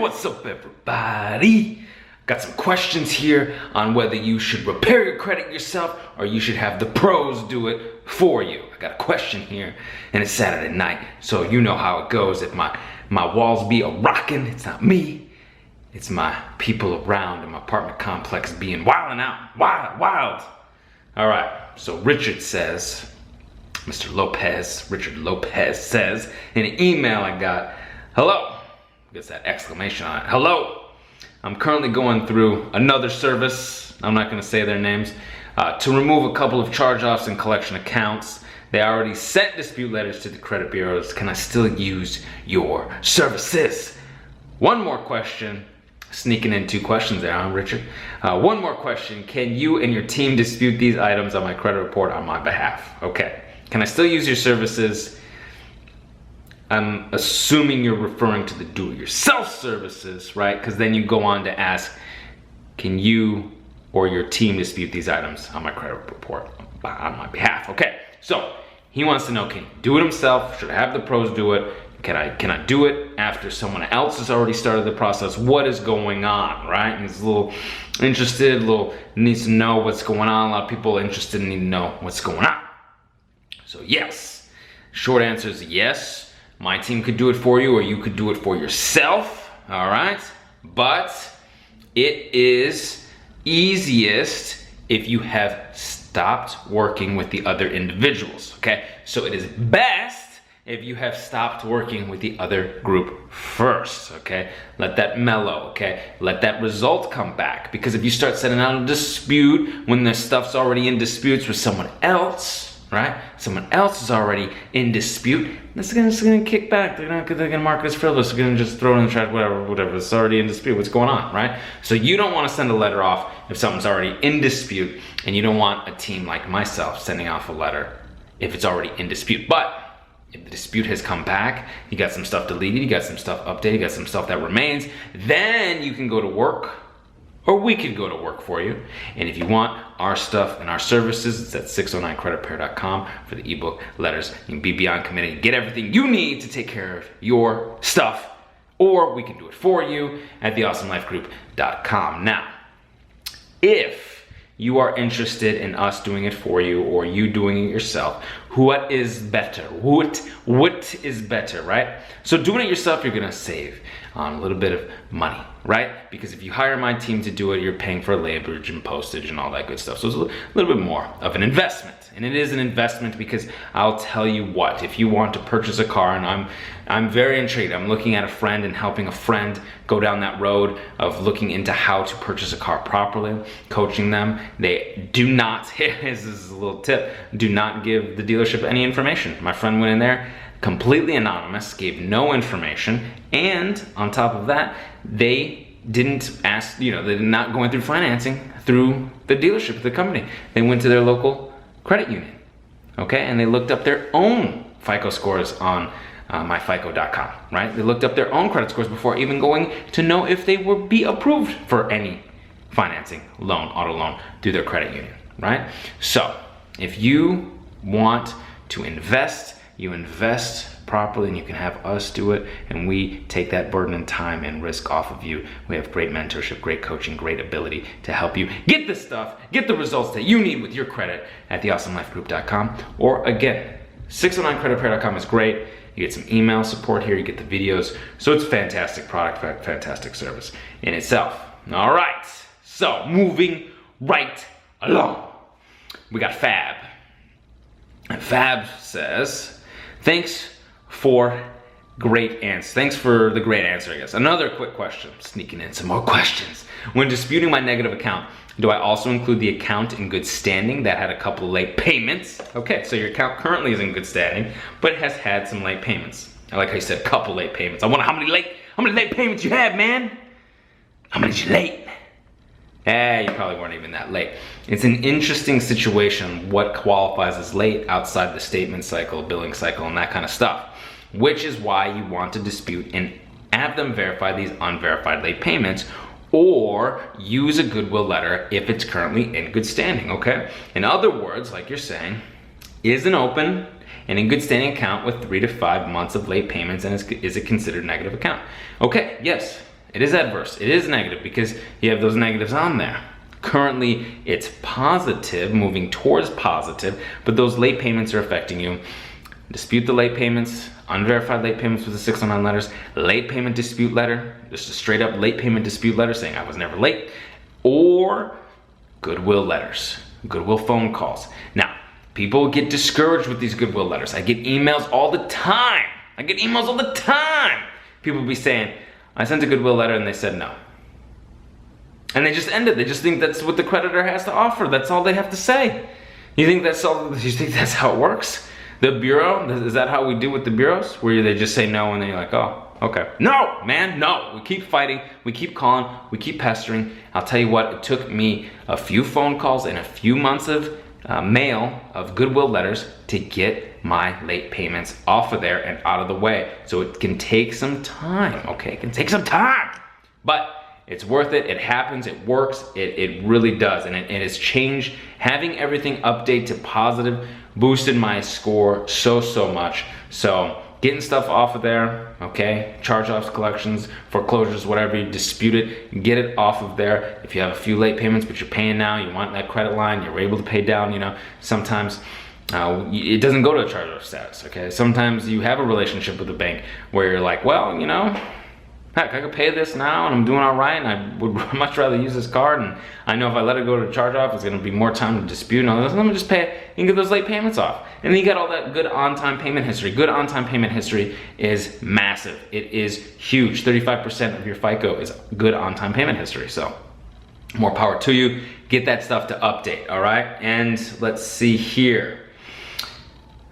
what's up everybody? Got some questions here on whether you should repair your credit yourself or you should have the pros do it for you. I got a question here and it's Saturday night, so you know how it goes. If my walls be a-rocking, it's not me. It's my people around in my apartment complex being wilding out, wild. All right, so Richard says, Richard Lopez says in an email I got, hello, gets that exclamation on it, hello. I'm currently going through another service, I'm not gonna say their names, to remove a couple of charge-offs and collection accounts. They already sent dispute letters to the credit bureaus. Can I still use your services? One more question, sneaking in two questions there, huh, Richard? One more question, can you and your team dispute these items on my credit report on my behalf? Okay, can I still use your services? I'm assuming you're referring to the do-it-yourself services, right? Because then you go on to ask, can you or your team dispute these items on my credit report on my behalf? Okay, so he wants to know, can he do it himself? Should I have the pros do it? Can I do it after someone else has already started the process? What is going on, right? And he's a little interested, needs to know what's going on. A lot of people interested need to know what's going on. So yes, short answer is yes. My team could do it for you or you could do it for yourself, all right? But it is easiest if you have stopped working with the other individuals, okay? So it is best if you have stopped working with the other group first, okay? Let that mellow, okay? Let that result come back, because if you start setting out a dispute when the stuff's already in disputes with someone else, right? Someone else is already in dispute, this is gonna kick back. They're gonna mark it as frivolous. They're gonna just throw it in the trash, whatever. It's already in dispute. What's going on, right? So you don't want to send a letter off if something's already in dispute, and you don't want a team like myself sending off a letter if it's already in dispute. But if the dispute has come back, you got some stuff deleted, you got some stuff updated, you got some stuff that remains, then you can go to work, or we could go to work for you. And if you want our stuff and our services, it's at 609creditrepair.com for the ebook, letters. You can be beyond committed, get everything you need to take care of your stuff, or we can do it for you at theawesomelifegroup.com. Now, if you are interested in us doing it for you or you doing it yourself, what is better? What is better, right? So doing it yourself, you're gonna save on a little bit of money, right? Because if you hire my team to do it, you're paying for labor and postage and all that good stuff. So it's a little bit more of an investment. And it is an investment because I'll tell you what, if you want to purchase a car, and I'm very intrigued. I'm looking at a friend and helping a friend go down that road of looking into how to purchase a car properly, coaching them. They do not, this is a little tip, do not give the dealership any information. My friend went in there, completely anonymous, gave no information, and on top of that, they didn't ask, they're not going through financing through the dealership, the company. They went to their local credit union, okay? And they looked up their own FICO scores on myfico.com, right? They looked up their own credit scores before even going to know if they would be approved for any financing, loan, auto loan through their credit union, right? So if you want to invest, you invest properly, and you can have us do it, and we take that burden and time and risk off of you. We have great mentorship, great coaching, great ability to help you get the stuff, get the results that you need with your credit at theawesomelifegroup.com. Or again, 609creditrepair.com is great. You get some email support here, you get the videos. So it's fantastic product, fantastic service in itself. All right, so moving right along. We got Fab. And Fab says, thanks for great answer. Thanks for the great answer, I guess. Another quick question, sneaking in some more questions. When disputing my negative account, do I also include the account in good standing that had a couple of late payments? Okay, so your account currently is in good standing, but has had some late payments. I like how you said a couple late payments. I wonder how many late payments you have, man? How many did you late? You probably weren't even that late. It's an interesting situation what qualifies as late outside the statement cycle, billing cycle, and that kind of stuff, which is why you want to dispute and have them verify these unverified late payments, or use a goodwill letter if it's currently in good standing, okay? In other words, like you're saying, is an open and in good standing account with 3 to 5 months of late payments, and is it considered negative account? Okay, yes, It is adverse. It is negative because you have those negatives on there. Currently, it's positive, moving towards positive, but those late payments are affecting you. Dispute the late payments, unverified late payments with the 609 letters, late payment dispute letter, just a straight up late payment dispute letter saying I was never late, or goodwill letters, goodwill phone calls. Now, people get discouraged with these goodwill letters. I get emails all the time. People be saying, I sent a goodwill letter and they said no. And they just end it. They just think that's what the creditor has to offer. That's all they have to say. You think that's how it works? The bureau, is that how we do with the bureaus? Where they just say no and then you're like, oh, okay. No, man, no. We keep fighting, we keep calling, we keep pestering. I'll tell you what, it took me a few phone calls and a few months of mail of goodwill letters to get my late payments off of there and out of the way. So it can take some time, okay? It can take some time, but it's worth it. It happens, it works, it really does. And it has changed. Having everything update to positive boosted my score so much. So getting stuff off of there, okay? Charge-offs, collections, foreclosures, whatever, you dispute it, get it off of there. If you have a few late payments, but you're paying now, you want that credit line, you're able to pay down, you know, sometimes it doesn't go to a charge-off status, okay? Sometimes you have a relationship with the bank where you're like, well, you know, heck, I could pay this now and I'm doing all right and I would much rather use this card, and I know if I let it go to charge off, it's gonna be more time to dispute and all this. Let me just pay it and get those late payments off. And then you got all that good on-time payment history. Good on-time payment history is massive. It is huge. 35% of your FICO is good on-time payment history. So more power to you. Get that stuff to update, all right? And let's see here.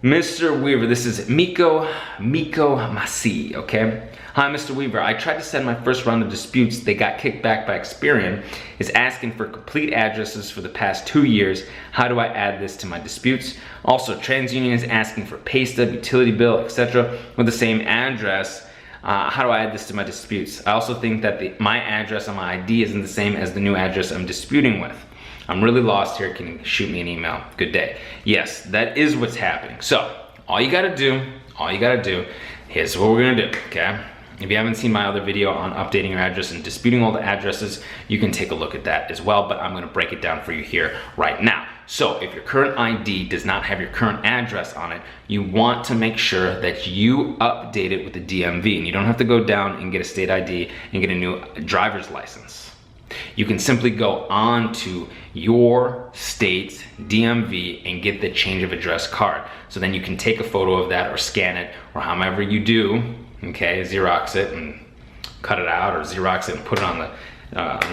Mr. Weaver, this is Miko Masi, okay? Hi, Mr. Weaver. I tried to send my first round of disputes. They got kicked back by Experian. Is asking for complete addresses for the past 2 years. How do I add this to my disputes? Also, TransUnion is asking for pay stub, utility bill, etc. with the same address. How do I add this to my disputes? I also think that my address on my ID isn't the same as the new address I'm disputing with. I'm really lost here. Can you shoot me an email? Good day. Yes, that is what's happening. So, all you gotta do, here's what we're gonna do, okay? If you haven't seen my other video on updating your address and disputing all the addresses, you can take a look at that as well, but I'm gonna break it down for you here right now. So if your current ID does not have your current address on it, you want to make sure that you update it with the DMV, and you don't have to go down and get a state ID and get a new driver's license. You can simply go on to your state's DMV and get the change of address card. So then you can take a photo of that or scan it or however you do, okay, Xerox it and cut it out, or Xerox it and put it on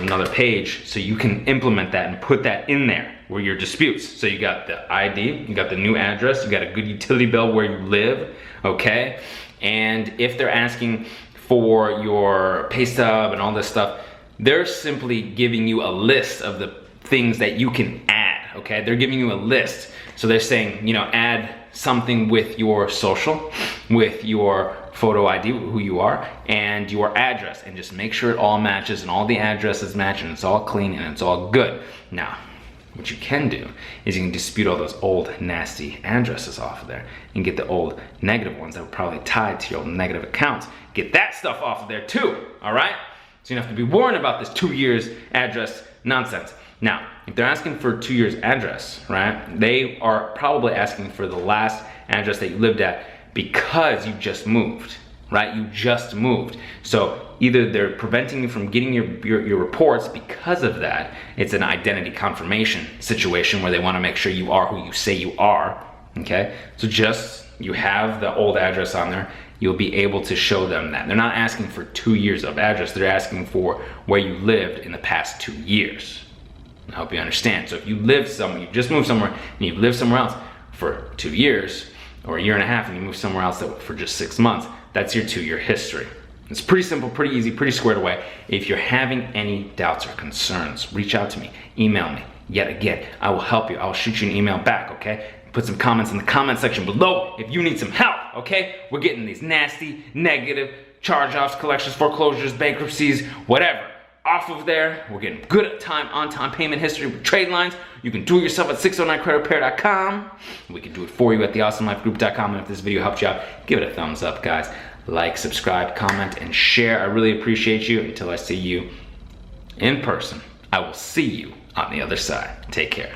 another page, so you can implement that and put that in there where your disputes. So you got the ID, you got the new address, you got a good utility bill where you live, okay? And if they're asking for your pay stub and all this stuff, they're simply giving you a list of the things that you can add, okay? They're giving you a list. So they're saying, you know, add something with your social, with your photo ID, who you are, and your address, and just make sure it all matches and all the addresses match and it's all clean and it's all good. Now, what you can do is you can dispute all those old nasty addresses off of there and get the old negative ones that were probably tied to your old negative accounts. Get that stuff off of there too, all right? So you don't have to be worrying about this 2 years address nonsense. Now, if they're asking for 2 years address, right, they are probably asking for the last address that you lived at because you just moved, right? You just moved. So either they're preventing you from getting your reports because of that. It's an identity confirmation situation where they want to make sure you are who you say you are, okay? So just, you have the old address on there, you'll be able to show them that. They're not asking for 2 years of address, they're asking for where you lived in the past 2 years. I hope you understand. So if you live somewhere, you just moved somewhere and you've lived somewhere else for 2 years or a year and a half and you move somewhere else for just 6 months, that's your 2-year history. It's pretty simple, pretty easy, pretty squared away. If you're having any doubts or concerns, reach out to me, email me. Yet again, I will help you. I will shoot you an email back, okay? Put some comments in the comment section below if you need some help, okay? We're getting these nasty, negative charge-offs, collections, foreclosures, bankruptcies, whatever, off of there. We're getting good on-time payment history with trade lines. You can do it yourself at 609creditrepair.com. We can do it for you at theawesomelifegroup.com. And if this video helped you out, give it a thumbs up, guys. like, subscribe, comment, and share. I really appreciate you. Until I see you in person, I will see you on the other side. Take care.